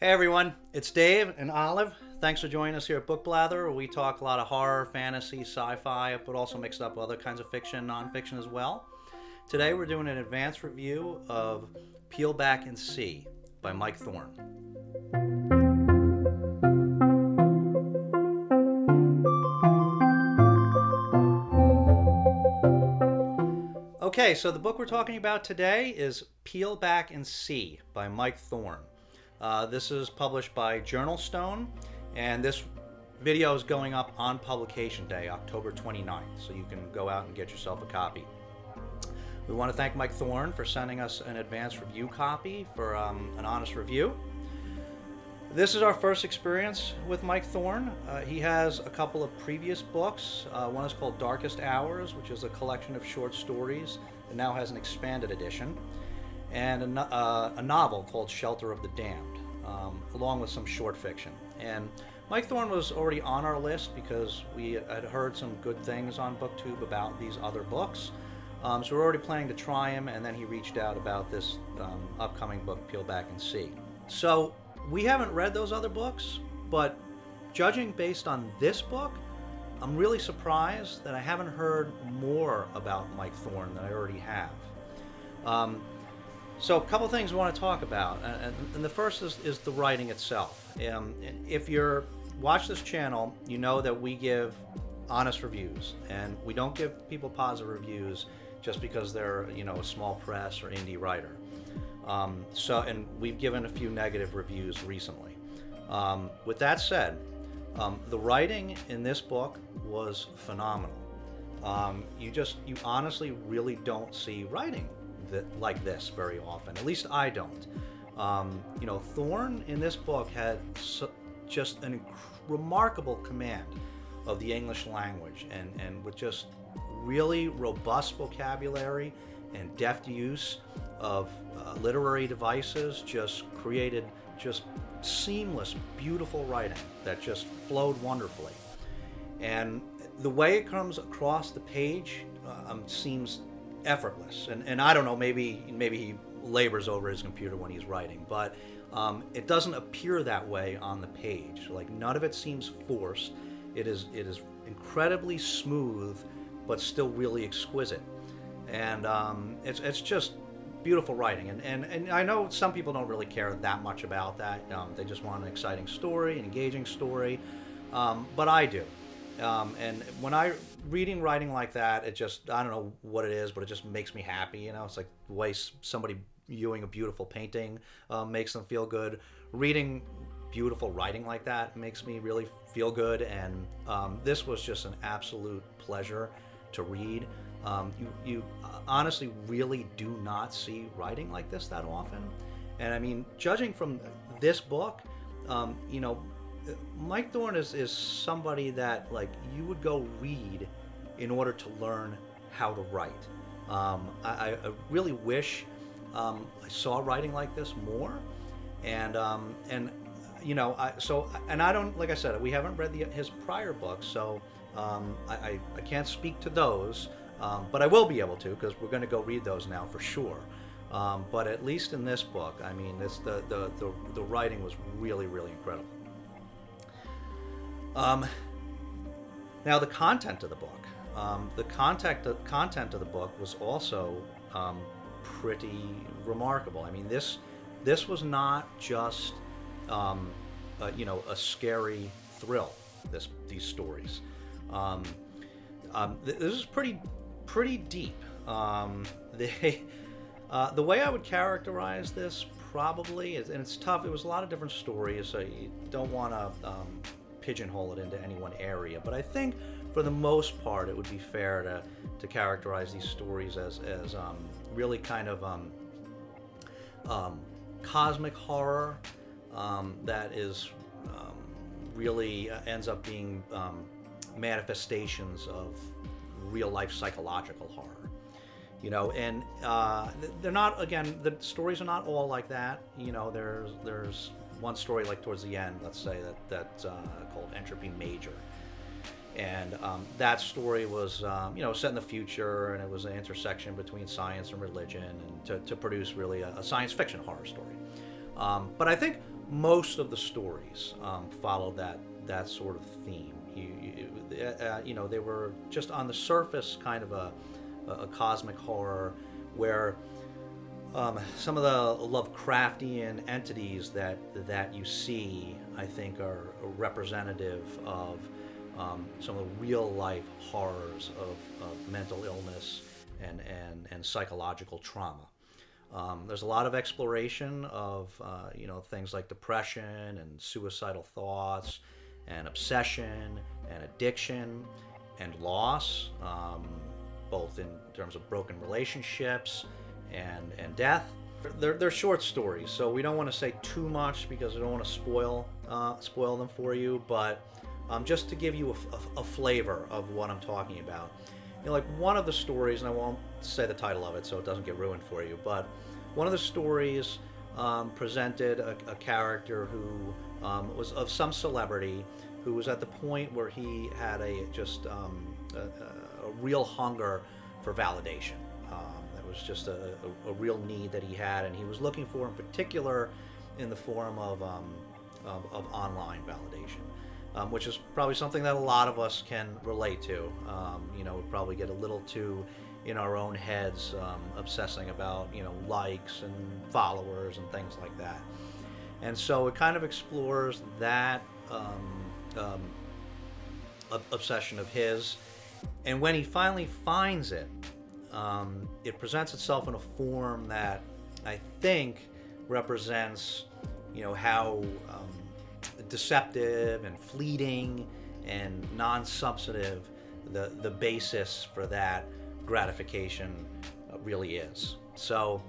Hey everyone, it's Dave and Olive. Thanks for joining us here at Book Blather, where we talk a lot of horror, fantasy, sci-fi, but also mixed up with other kinds of fiction, nonfiction as well. Today we're doing an advanced review of Peel Back and See by Mike Thorn. Okay, so the book we're talking about today is Peel Back and See by Mike Thorn. This is published by JournalStone, and this video is going up on publication day, October 29th, so you can go out and get yourself a copy. We want to thank Mike Thorn for sending us an advanced review copy for an honest review. This is our first experience with Mike Thorn. He has a couple of previous books. One is called Darkest Hours, which is a collection of short stories that now has an expanded edition, and a novel called Shelter of the Damned, along with some short fiction. And Mike Thorn was already on our list because we had heard some good things on BookTube about these other books. So we're already planning to try him, and then he reached out about this upcoming book, Peel Back and See. So we haven't read those other books, but judging based on this book, I'm really surprised that I haven't heard more about Mike Thorn than I already have. So a couple things we want to talk about, and the first is the writing itself. If you're watch this channel, you know that we give honest reviews, and we don't give people positive reviews just because they're a small press or indie writer. And we've given a few negative reviews recently. With that said, the writing in this book was phenomenal. You honestly really don't see writing like this very often. At least I don't. Thorn in this book had just a remarkable command of the English language, and with just really robust vocabulary and deft use of literary devices, just created just seamless, beautiful writing that just flowed wonderfully. And the way it comes across the page seems effortless. And I don't know, maybe he labors over his computer when he's writing, but it doesn't appear that way on the page. Like, none of it seems forced. It is incredibly smooth, but still really exquisite. And it's just beautiful writing. And I know some people don't really care that much about that. They just want an exciting story, an engaging story. But I do. And when reading writing like that, it just, I don't know what it is, but it just makes me happy. It's like the way somebody viewing a beautiful painting makes them feel good. Reading beautiful writing like that makes me really feel good. And this was just an absolute pleasure to read. You honestly really do not see writing like this that often. And I mean, judging from this book, Mike Thorn is somebody that, like, you would go read in order to learn how to write. I really wish I saw writing like this more. And I don't, like I said, we haven't read his prior books, so I can't speak to those, but I will be able to, because we're going to go read those now for sure. But at least in this book, I mean, the writing was really, really incredible. Now the content of the book. The content of the book was also pretty remarkable. I mean, this was not just a scary thrill. These stories. This is pretty deep. The way I would characterize this probably is, and it's tough. It was a lot of different stories, so you don't want to pigeonhole it into any one area. But I think for the most part, it would be fair to characterize these stories as really kind of cosmic horror that is really ends up being manifestations of real life psychological horror. And they're not, again, the stories are not all like that. There's one story, like towards the end, let's say, that's called Entropy Major. And that story was, set in the future, and it was an intersection between science and religion, and to produce really a science fiction horror story. But I think most of the stories follow that sort of theme. They were just on the surface kind of a cosmic horror where some of the Lovecraftian entities that you see, I think, are representative of some of the real life horrors of mental illness and psychological trauma. There's a lot of exploration of things like depression and suicidal thoughts and obsession and addiction and loss, both in terms of broken relationships and death. They're short stories, so we don't want to say too much because we don't want to spoil them for you. But just to give you a flavor of what I'm talking about, like one of the stories, and I won't say the title of it so it doesn't get ruined for you, but one of the stories presented a character who was of some celebrity, who was at the point where he had a real hunger for validation. That was just a real need that he had, and he was looking for, in particular, in the form of online validation, which is probably something that a lot of us can relate to. We probably get a little too in our own heads, obsessing about likes and followers and things like that. And so it kind of explores that obsession of his. And when he finally finds it, it presents itself in a form that I think represents, how deceptive and fleeting and non-substantive the basis for that gratification really is. So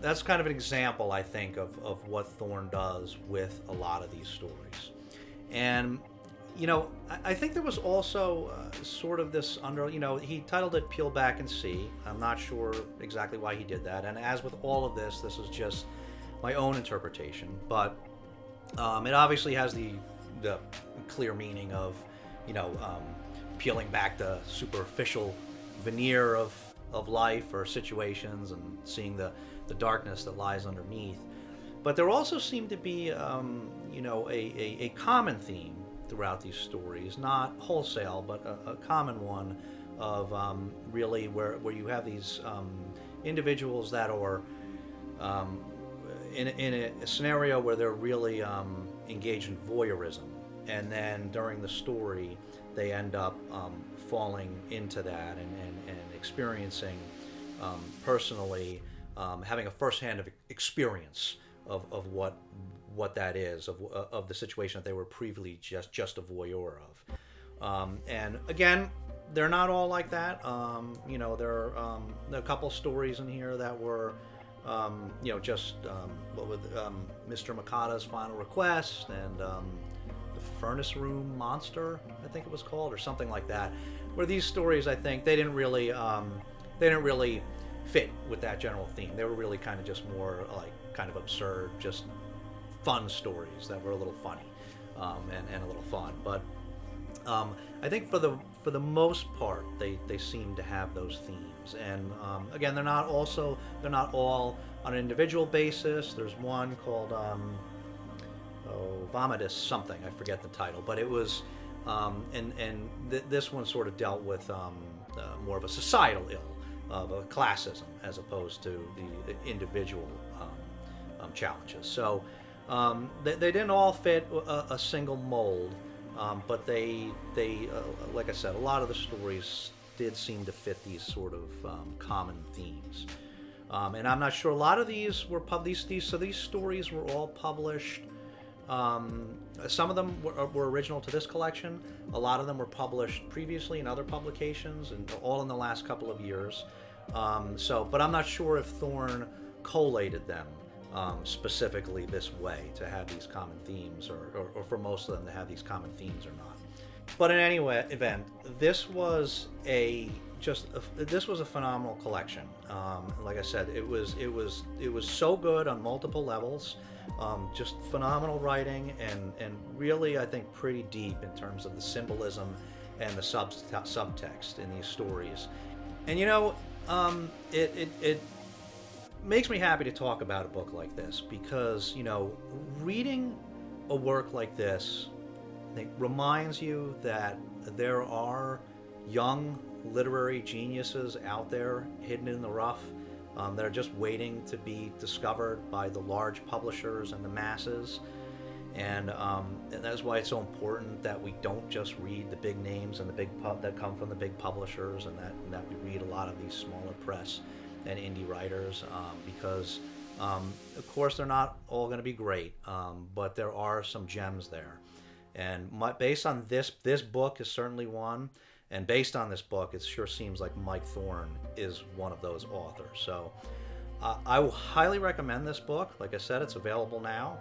that's kind of an example, I think, of what Thorn does with a lot of these stories. And I think there was also sort of this he titled it Peel Back and See. I'm not sure exactly why he did that. And as with all of this is just my own interpretation. But it obviously has the clear meaning of, peeling back the superficial veneer of life or situations and seeing the darkness that lies underneath. But there also seemed to be, a common theme throughout these stories, not wholesale, but a common one of really where you have these individuals that are in a scenario where they're really engaged in voyeurism, and then during the story they end up falling into that and experiencing personally, having a first-hand experience of what that is, of the situation that they were previously just a voyeur of. And again, they're not all like that. There are a couple stories in here that were, what with Mr. Makata's Final Request and the Furnace Room Monster, I think it was called, or something like that. Where these stories, I think, they didn't really fit with that general theme. They were really kind of just more like kind of absurd, just fun stories that were a little funny and a little fun. But I think for the most part, they seem to have those themes. And again, they're not all on an individual basis. There's one called Vomitus something. I forget the title, but it was this one sort of dealt with more of a societal ill, of a classism, as opposed to the individual challenges. So they didn't all fit a single mold, but they like I said, a lot of the stories did seem to fit these sort of common themes. And I'm not sure, a lot of these were these stories were all published. Some of them were original to this collection. A lot of them were published previously in other publications, and all in the last couple of years. But I'm not sure if Thorn collated them specifically this way to have these common themes, or for most of them to have these common themes or not. But in any event, this was a phenomenal collection. Like I said, it was so good on multiple levels. Just phenomenal writing, and really, I think, pretty deep in terms of the symbolism and the subtext in these stories. And it makes me happy to talk about a book like this because, you know, reading a work like this, I think, reminds you that there are young literary geniuses out there hidden in the rough that are just waiting to be discovered by the large publishers and the masses. And that's why it's so important that we don't just read the big names and the big that come from the big publishers, and that we read a lot of these smaller press and indie writers, because of course they're not all going to be great, but there are some gems there. And based on this book is certainly one, and based on this book, it sure seems like Mike Thorn is one of those authors. So I will highly recommend this book. Like I said, it's available now,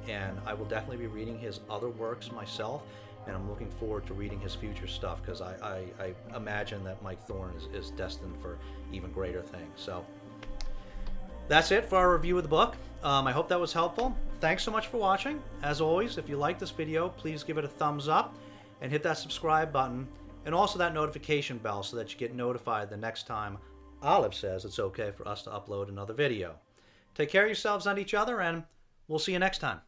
and I will definitely be reading his other works myself, and I'm looking forward to reading his future stuff because I imagine that Mike Thorn is destined for even greater things. So that's it for our review of the book. I hope that was helpful. Thanks so much for watching. As always, if you like this video, please give it a thumbs up and hit that subscribe button, and also that notification bell so that you get notified the next time Olive says it's okay for us to upload another video. Take care of yourselves and each other, and we'll see you next time.